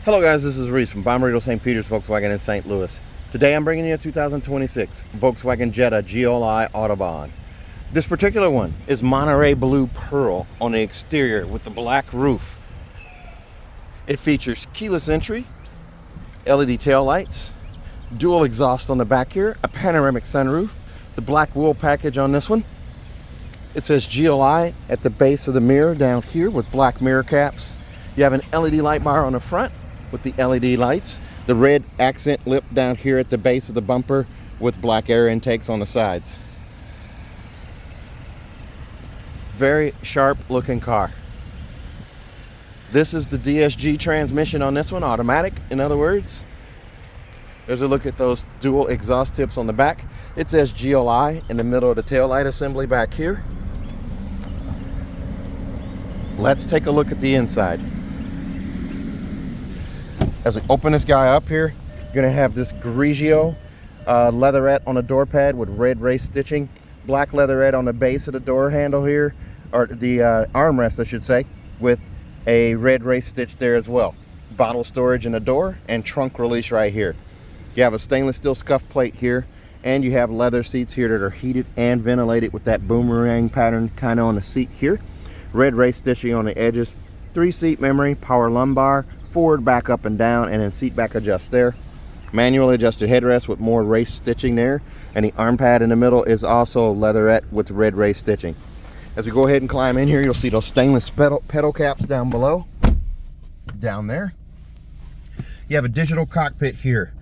Hello guys, this is Reese from Bommarito St. Peter's Volkswagen in St. Louis. Today I'm bringing you a 2026 Volkswagen Jetta GLI Autobahn. This particular one is Monterey Blue Pearl on the exterior with the black roof. It features keyless entry, LED tail lights, dual exhaust on the back here, a panoramic sunroof, the black wool package on this one. It says GLI at the base of the mirror down here with black mirror caps. You have an LED light bar on the front with the LED lights, the red accent lip down here at the base of the bumper with black air intakes on the sides. Very sharp looking car. This is the DSG transmission on this one, automatic in other words. There's a look at those dual exhaust tips on the back. It says GLI in the middle of the taillight assembly back here. Let's take a look at the inside. As we open this guy up here, you're gonna have this Grigio leatherette on the door pad with red race stitching, black leatherette on the base of the door handle here, or the armrest I should say, with a red race stitch there as well. Bottle storage in the door and trunk release right here. You have a stainless steel scuff plate here, and you have leather seats here that are heated and ventilated with that boomerang pattern kind of on the seat here. Red race stitching on the edges, 3-seat memory, power lumbar, forward, back, up, and down, and then seat back adjust there. Manually adjusted headrest with more race stitching there, and the arm pad in the middle is also leatherette with red race stitching. As we go ahead and climb in here, you'll see those stainless pedal caps down below, down there. You have a digital cockpit here.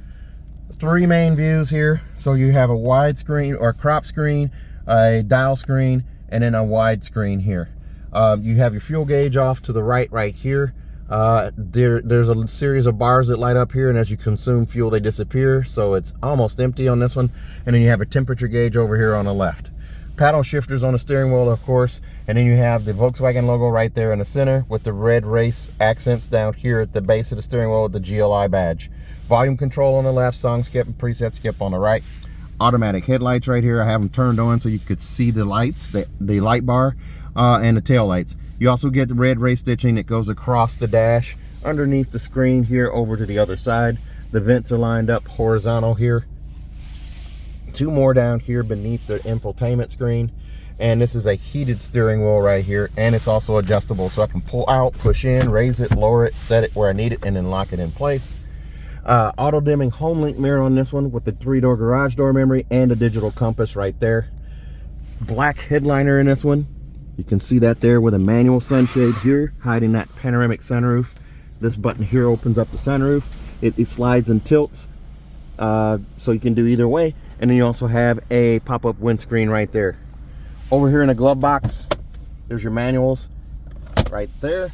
3 main views here, so you have a wide screen or crop screen, a dial screen, and then a wide screen here. You have your fuel gauge off to the right here. There's a series of bars that light up here, and as you consume fuel they disappear, so it's almost empty on this one. And then you have a temperature gauge over here on the left. Paddle shifters on the steering wheel, of course, and then you have the Volkswagen logo right there in the center with the red race accents down here at the base of the steering wheel with the GLI badge. Volume control on the left, song skip and preset skip on the right. Automatic headlights right here. I have them turned on so you could see the lights, the light bar and the tail lights. You also get the red race stitching that goes across the dash underneath the screen here over to the other side. The vents are lined up horizontal here. 2 more down here beneath the infotainment screen. And this is a heated steering wheel right here, and it's also adjustable, so I can pull out, push in, raise it, lower it, set it where I need it, and then lock it in place. Auto dimming home link mirror on this one with the 3-door garage door memory and a digital compass right there. Black headliner in this one. You can see that there with a manual sunshade here, hiding that panoramic sunroof. This button here opens up the sunroof. It slides and tilts, so you can do either way. And then you also have a pop-up windscreen right there. Over here in the glove box, there's your manuals right there.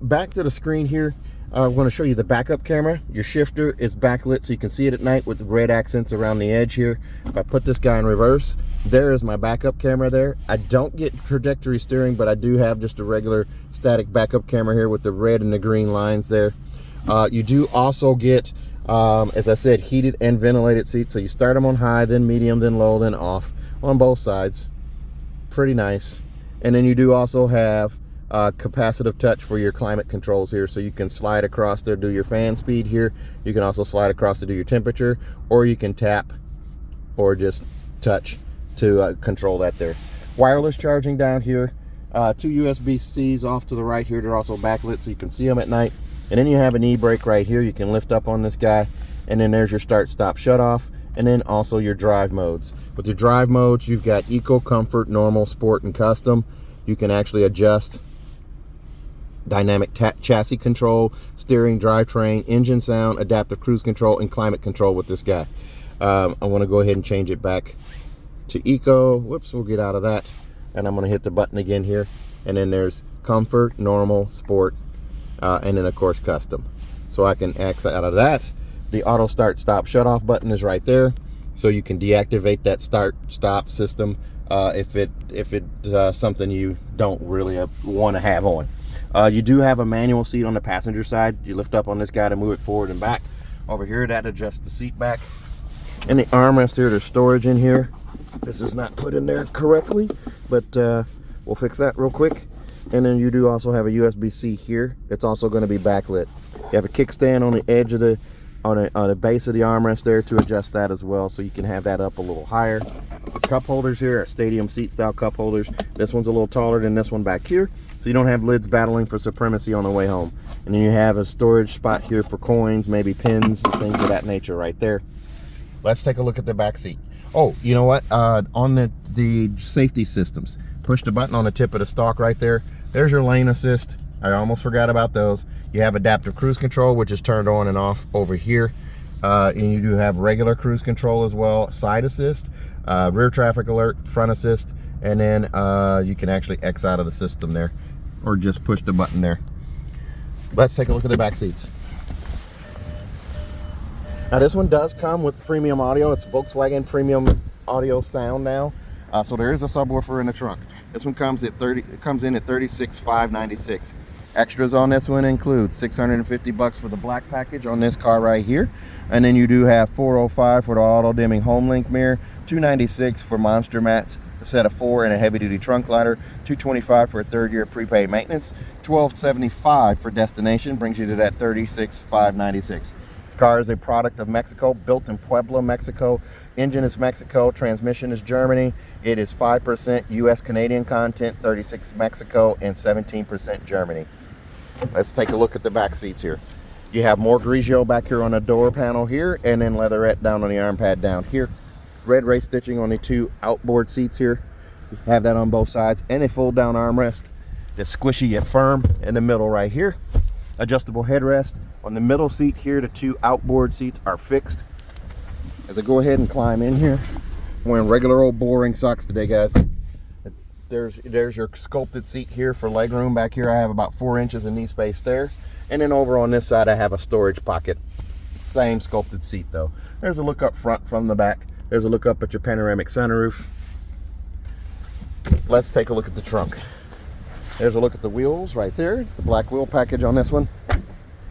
Back to the screen here, I'm going to show you the backup camera. Your shifter is backlit so you can see it at night with the red accents around the edge here. If I put this guy in reverse, there is my backup camera there. I don't get trajectory steering, but I do have just a regular static backup camera here with the red and the green lines there. You do also get, as I said, heated and ventilated seats. So you start them on high, then medium, then low, then off on both sides. Pretty nice. And then you do also have capacitive touch for your climate controls here, so you can slide across there, do your fan speed here. You can also slide across to do your temperature, or you can tap or just touch to control that there. Wireless charging down here. 2 USB-Cs off to the right here. They're also backlit so you can see them at night. And then you have an e-brake right here. You can lift up on this guy, and then there's your start, stop, shut off, and then also your drive modes. With your drive modes, you've got eco, comfort, normal, sport, and custom. You can actually adjust dynamic chassis control, steering, drivetrain, engine sound, adaptive cruise control, and climate control with this guy. I want to go ahead and change it back to eco. Whoops, we'll get out of that. And I'm going to hit the button again here. And then there's comfort, normal, sport, and then of course custom. So I can exit out of that. The auto start, stop, shut off button is right there. So you can deactivate that start, stop system if it's something you don't really want to have on. You do have a manual seat on the passenger side. You lift up on this guy to move it forward and back. Over here, that adjusts the seat back. And the armrest here, there's storage in here. This is not put in there correctly, but we'll fix that real quick. And then you do also have a USB-C here. It's also going to be backlit. You have a kickstand on the edge of the on the base of the armrest there to adjust that as well, so you can have that up a little higher. The cup holders here are stadium seat style cup holders. This one's a little taller than this one back here, so you don't have lids battling for supremacy on the way home. And then you have a storage spot here for coins, maybe pins, and things of that nature right there. Let's take a look at the back seat. Oh, you know what? On the safety systems, push the button on the tip of the stalk right there. There's your lane assist. I almost forgot about those. You have adaptive cruise control, which is turned on and off over here. And you do have regular cruise control as well, side assist, rear traffic alert, front assist, and then you can actually X out of the system there, or just push the button there. Let's take a look at the back seats. Now this one does come with premium audio. It's Volkswagen premium audio sound now. So there is a subwoofer in the trunk. This one comes at $36,596. Extras on this one include $650 for the black package on this car right here, and then you do have $405 for the auto dimming home link mirror, $296 for monster mats, a set of 4 and a heavy duty trunk lighter, $225 for a 3rd year prepaid maintenance, $1275 for destination, brings you to that $36,596. This car is a product of Mexico, built in Puebla, Mexico. Engine is Mexico, transmission is Germany. It is 5% US Canadian content, 36 Mexico, and 17% Germany. Let's take a look at the back seats here. You have more Grigio back here on the door panel here, and then leatherette down on the arm pad down here. Red race stitching on the 2 outboard seats here. You have that on both sides, and a fold down armrest that's squishy yet firm in the middle right here. Adjustable headrest. On the middle seat here, the 2 outboard seats are fixed. As I go ahead and climb in here, I'm wearing regular old boring socks today, guys. There's your sculpted seat here for legroom. Back here I have about 4 inches of knee space there. And then over on this side I have a storage pocket. Same sculpted seat though. There's a look up front from the back. There's a look up at your panoramic sunroof. Let's take a look at the trunk. There's a look at the wheels right there. The black wheel package on this one.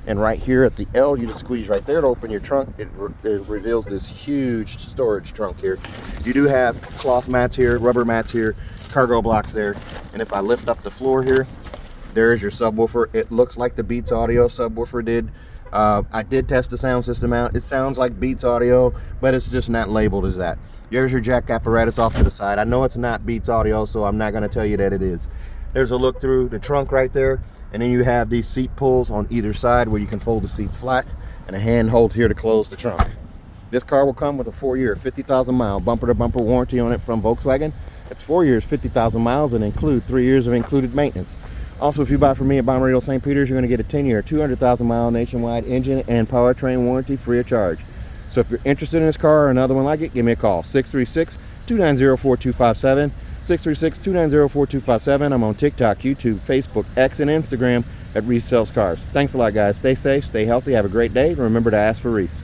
And right here at the L, you just squeeze right there to open your trunk. It reveals this huge storage trunk here. You do have cloth mats here, rubber mats here, cargo blocks there. And if I lift up the floor here, there's your subwoofer. It looks like the Beats Audio subwoofer did. I did test the sound system out. It sounds like Beats Audio, but it's just not labeled as that. There's your jack apparatus off to the side. I know it's not Beats Audio, so I'm not gonna tell you that it is. There's a look through the trunk right there. And then you have these seat pulls on either side where you can fold the seat flat, and a handhold here to close the trunk. This car will come with a 4-year, 50,000 mile bumper to bumper warranty on it from Volkswagen. It's 4 years, 50,000 miles, and include 3 years of included maintenance. Also, if you buy from me at Monterey, St. Peters, you're going to get a 10-year, 200,000 mile nationwide engine and powertrain warranty free of charge. So if you're interested in this car or another one like it, give me a call, 636-290-4257. 636-290-4257. I'm on TikTok, YouTube, Facebook, X, and Instagram at Reese Sells Cars. Thanks a lot, guys. Stay safe, stay healthy, have a great day, and remember to ask for Reese.